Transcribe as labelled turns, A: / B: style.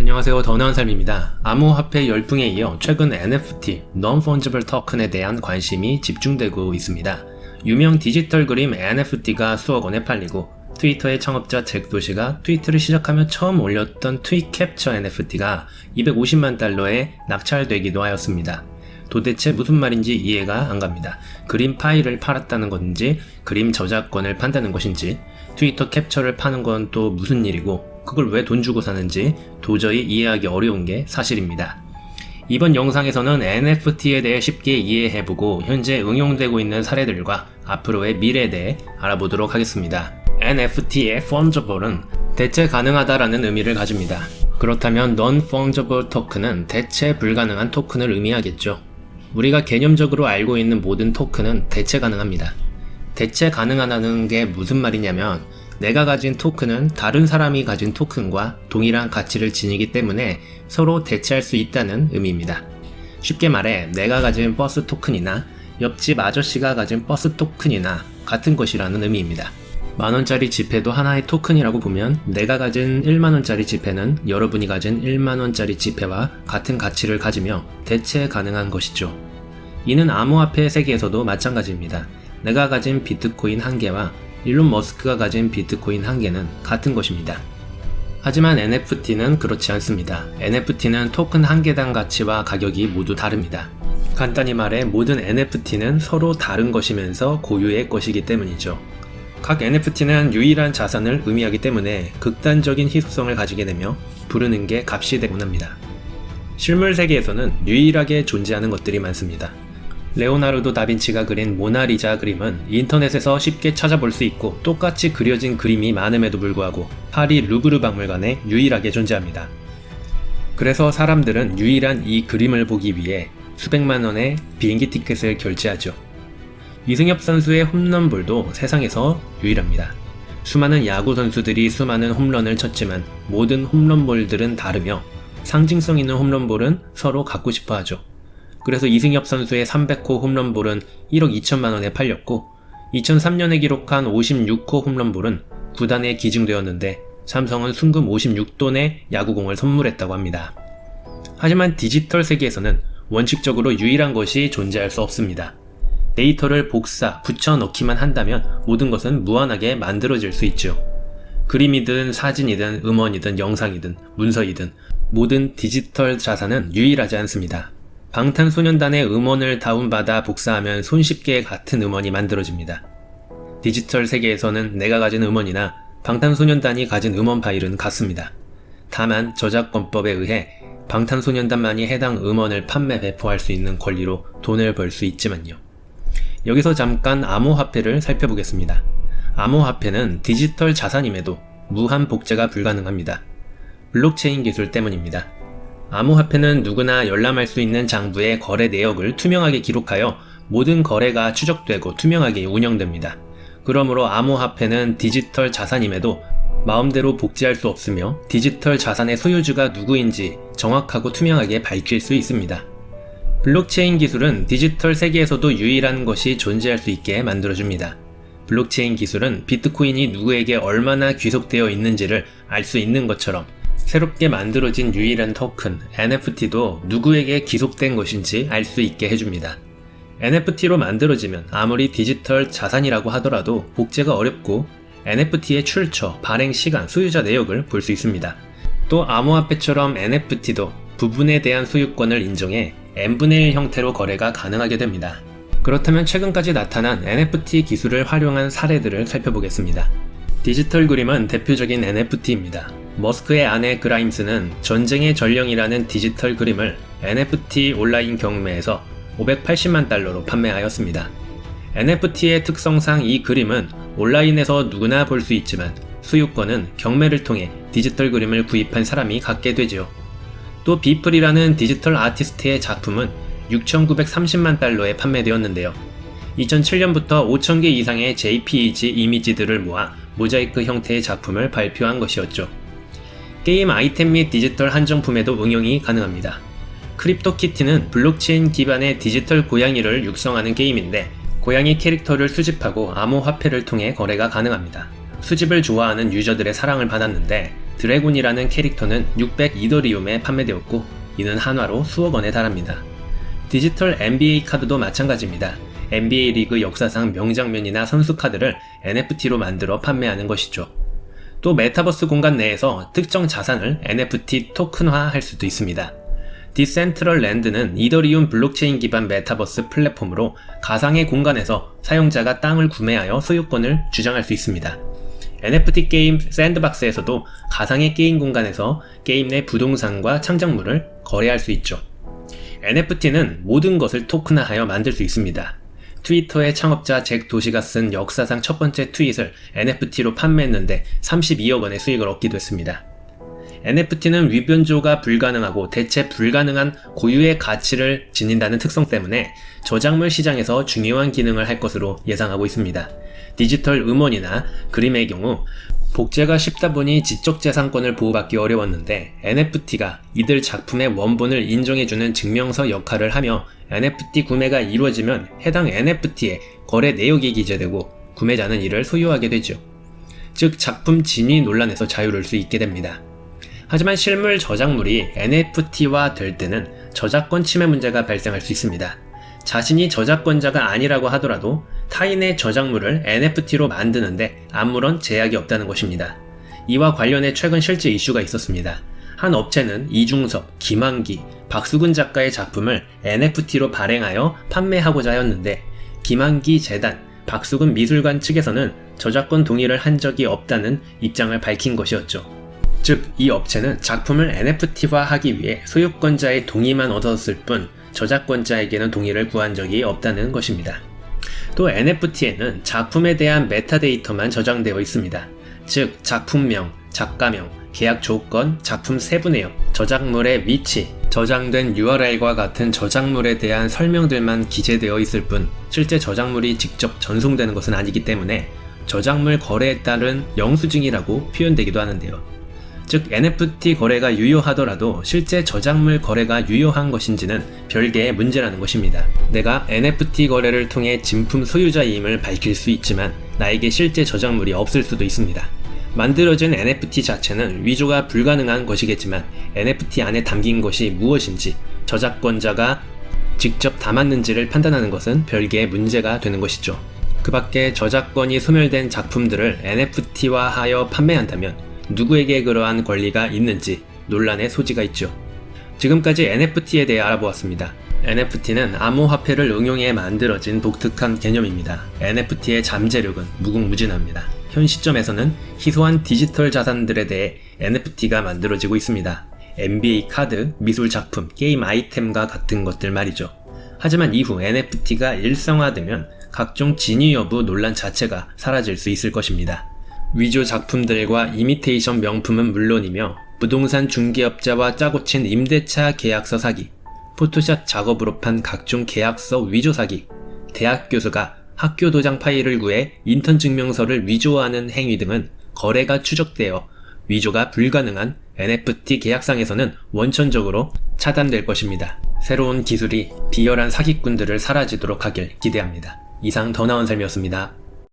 A: 안녕하세요. 더 나은 삶입니다. 암호화폐 열풍에 이어 최근 NFT, Non-Fungible Token에 대한 관심이 집중되고 있습니다. 유명 디지털 그림 NFT가 수억 원에 팔리고 트위터의 창업자 잭 도시가 트위터를 시작하며 처음 올렸던 트윗 캡처 NFT가 250만 달러에 낙찰되기도 하였습니다. 도대체 무슨 말인지 이해가 안 갑니다. 그림 파일을 팔았다는 건지, 그림 저작권을 판다는 것인지, 트위터 캡처를 파는 건 또 무슨 일이고, 그걸 왜 돈 주고 사는지 도저히 이해하기 어려운 게 사실입니다. 이번 영상에서는 NFT에 대해 쉽게 이해해보고 현재 응용되고 있는 사례들과 앞으로의 미래에 대해 알아보도록 하겠습니다. NFT의 Fungible은 대체 가능하다라는 의미를 가집니다. 그렇다면 Non-Fungible Token은 대체 불가능한 토큰을 의미하겠죠. 우리가 개념적으로 알고 있는 모든 토큰은 대체 가능합니다. 대체 가능하다는 게 무슨 말이냐면 내가 가진 토큰은 다른 사람이 가진 토큰과 동일한 가치를 지니기 때문에 서로 대체할 수 있다는 의미입니다. 쉽게 말해 내가 가진 버스 토큰이나 옆집 아저씨가 가진 버스 토큰이나 같은 것이라는 의미입니다. 만원짜리 지폐도 하나의 토큰이라고 보면 내가 가진 1만원짜리 지폐는 여러분이 가진 1만원짜리 지폐와 같은 가치를 가지며 대체 가능한 것이죠. 이는 암호화폐 세계에서도 마찬가지입니다. 내가 가진 비트코인 1개와 일론 머스크가 가진 비트코인 1개는 같은 것입니다. 하지만 NFT는 그렇지 않습니다. NFT는 토큰 1개당 가치와 가격이 모두 다릅니다. 간단히 말해 모든 NFT는 서로 다른 것이면서 고유의 것이기 때문이죠. 각 NFT는 유일한 자산을 의미하기 때문에 극단적인 희소성을 가지게 되며 부르는 게 값이 되곤 합니다. 실물 세계에서는 유일하게 존재하는 것들이 많습니다. 레오나르도 다빈치가 그린 모나리자 그림은 인터넷에서 쉽게 찾아볼 수 있고 똑같이 그려진 그림이 많음에도 불구하고 파리 루브르 박물관에 유일하게 존재합니다. 그래서 사람들은 유일한 이 그림을 보기 위해 수백만 원의 비행기 티켓을 결제하죠. 이승엽 선수의 홈런볼도 세상에서 유일합니다. 수많은 야구 선수들이 수많은 홈런을 쳤지만 모든 홈런볼들은 다르며 상징성 있는 홈런볼은 서로 갖고 싶어 하죠. 그래서 이승엽 선수의 300호 홈런볼은 1억 2천만 원에 팔렸고 2003년에 기록한 56호 홈런볼은 구단에 기증되었는데 삼성은 순금 56돈의 야구공을 선물했다고 합니다. 하지만 디지털 세계에서는 원칙적으로 유일한 것이 존재할 수 없습니다. 데이터를 복사, 붙여 넣기만 한다면 모든 것은 무한하게 만들어질 수 있죠. 그림이든 사진이든 음원이든 영상이든 문서이든 모든 디지털 자산은 유일하지 않습니다. 방탄소년단의 음원을 다운받아 복사하면 손쉽게 같은 음원이 만들어집니다. 디지털 세계에서는 내가 가진 음원이나 방탄소년단이 가진 음원 파일은 같습니다. 다만 저작권법에 의해 방탄소년단만이 해당 음원을 판매 배포할 수 있는 권리로 돈을 벌 수 있지만요. 여기서 잠깐 암호화폐를 살펴보겠습니다. 암호화폐는 디지털 자산임에도 무한 복제가 불가능합니다. 블록체인 기술 때문입니다. 암호화폐는 누구나 열람할 수 있는 장부의 거래 내역을 투명하게 기록하여 모든 거래가 추적되고 투명하게 운영됩니다. 그러므로 암호화폐는 디지털 자산임에도 마음대로 복제할 수 없으며 디지털 자산의 소유주가 누구인지 정확하고 투명하게 밝힐 수 있습니다. 블록체인 기술은 디지털 세계에서도 유일한 것이 존재할 수 있게 만들어줍니다. 블록체인 기술은 비트코인이 누구에게 얼마나 귀속되어 있는지를 알 수 있는 것처럼 새롭게 만들어진 유일한 토큰 NFT도 누구에게 기속된 것인지 알 수 있게 해줍니다. NFT로 만들어지면 아무리 디지털 자산이라고 하더라도 복제가 어렵고 NFT의 출처, 발행 시간, 소유자 내역을 볼 수 있습니다. 또 암호화폐처럼 NFT도 부분에 대한 소유권을 인정해 n분의 1 형태로 거래가 가능하게 됩니다. 그렇다면 최근까지 나타난 NFT 기술을 활용한 사례들을 살펴보겠습니다. 디지털 그림은 대표적인 NFT입니다. 머스크의 아내 그라임스는 전쟁의 전령이라는 디지털 그림을 NFT 온라인 경매에서 580만 달러로 판매하였습니다. NFT의 특성상 이 그림은 온라인에서 누구나 볼 수 있지만 소유권은 경매를 통해 디지털 그림을 구입한 사람이 갖게 되죠. 또 비플이라는 디지털 아티스트의 작품은 6,930만 달러에 판매되었는데요. 2007년부터 5,000개 이상의 JPEG 이미지들을 모아 모자이크 형태의 작품을 발표한 것이었죠. 게임 아이템 및 디지털 한정품에도 응용이 가능합니다. 크립토키티는 블록체인 기반의 디지털 고양이를 육성하는 게임인데 고양이 캐릭터를 수집하고 암호화폐를 통해 거래가 가능합니다. 수집을 좋아하는 유저들의 사랑을 받았는데 드래곤이라는 캐릭터는 600 이더리움에 판매되었고 이는 한화로 수억 원에 달합니다. 디지털 NBA 카드도 마찬가지입니다. NBA 리그 역사상 명장면이나 선수 카드를 NFT로 만들어 판매하는 것이죠. 또 메타버스 공간 내에서 특정 자산을 NFT 토큰화할 수도 있습니다. 디센트럴랜드는 이더리움 블록체인 기반 메타버스 플랫폼으로 가상의 공간에서 사용자가 땅을 구매하여 소유권을 주장할 수 있습니다. NFT 게임 샌드박스에서도 가상의 게임 공간에서 게임 내 부동산과 창작물을 거래할 수 있죠. NFT는 모든 것을 토큰화하여 만들 수 있습니다. 트위터의 창업자 잭 도시가 쓴 역사상 첫 번째 트윗을 NFT로 판매했는데 32억 원의 수익을 얻기도 했습니다. NFT는 위변조가 불가능하고 대체 불가능한 고유의 가치를 지닌다는 특성 때문에 저작물 시장에서 중요한 기능을 할 것으로 예상하고 있습니다. 디지털 음원이나 그림의 경우 복제가 쉽다 보니 지적재산권을 보호받기 어려웠는데 NFT가 이들 작품의 원본을 인정해주는 증명서 역할을 하며 NFT 구매가 이루어지면 해당 NFT에 거래 내역이 기재되고 구매자는 이를 소유하게 되죠. 즉 작품 진위 논란에서 자유로울 수 있게 됩니다. 하지만 실물 저작물이 NFT화 될 때는 저작권 침해 문제가 발생할 수 있습니다. 자신이 저작권자가 아니라고 하더라도 타인의 저작물을 NFT로 만드는데 아무런 제약이 없다는 것입니다. 이와 관련해 최근 실제 이슈가 있었습니다. 한 업체는 이중섭, 김한기, 박수근 작가의 작품을 NFT로 발행하여 판매하고자 하였는데 김한기 재단, 박수근 미술관 측에서는 저작권 동의를 한 적이 없다는 입장을 밝힌 것이었죠. 즉, 이 업체는 작품을 NFT화하기 위해 소유권자의 동의만 얻었을 뿐 저작권자에게는 동의를 구한 적이 없다는 것입니다. 또 NFT에는 작품에 대한 메타데이터만 저장되어 있습니다. 즉, 작품명, 작가명, 계약 조건, 작품 세부 내역, 저작물의 위치, 저장된 URL과 같은 저작물에 대한 설명들만 기재되어 있을 뿐 실제 저작물이 직접 전송되는 것은 아니기 때문에 저작물 거래에 따른 영수증이라고 표현되기도 하는데요. 즉 NFT 거래가 유효하더라도 실제 저작물 거래가 유효한 것인지는 별개의 문제라는 것입니다. 내가 NFT 거래를 통해 진품 소유자임을 밝힐 수 있지만 나에게 실제 저작물이 없을 수도 있습니다. 만들어진 NFT 자체는 위조가 불가능한 것이겠지만 NFT 안에 담긴 것이 무엇인지 저작권자가 직접 담았는지를 판단하는 것은 별개의 문제가 되는 것이죠. 그 밖에 저작권이 소멸된 작품들을 NFT화하여 판매한다면 누구에게 그러한 권리가 있는지 논란의 소지가 있죠. 지금까지 NFT에 대해 알아보았습니다. NFT는 암호화폐를 응용해 만들어진 독특한 개념입니다. NFT의 잠재력은 무궁무진합니다. 현 시점에서는 희소한 디지털 자산들에 대해 NFT가 만들어지고 있습니다. NBA 카드, 미술 작품, 게임 아이템과 같은 것들 말이죠. 하지만 이후 NFT가 일상화되면 각종 진위 여부 논란 자체가 사라질 수 있을 것입니다. 위조 작품들과 이미테이션 명품은 물론이며 부동산 중개업자와 짜고 친 임대차 계약서 사기, 포토샵 작업으로 판 각종 계약서 위조 사기, 대학 교수가 학교 도장 파일을 구해 인턴 증명서를 위조하는 행위 등은 거래가 추적되어 위조가 불가능한 NFT 계약상에서는 원천적으로 차단될 것입니다. 새로운 기술이 비열한 사기꾼들을 사라지도록 하길 기대합니다. 이상 더 나은 삶이었습니다.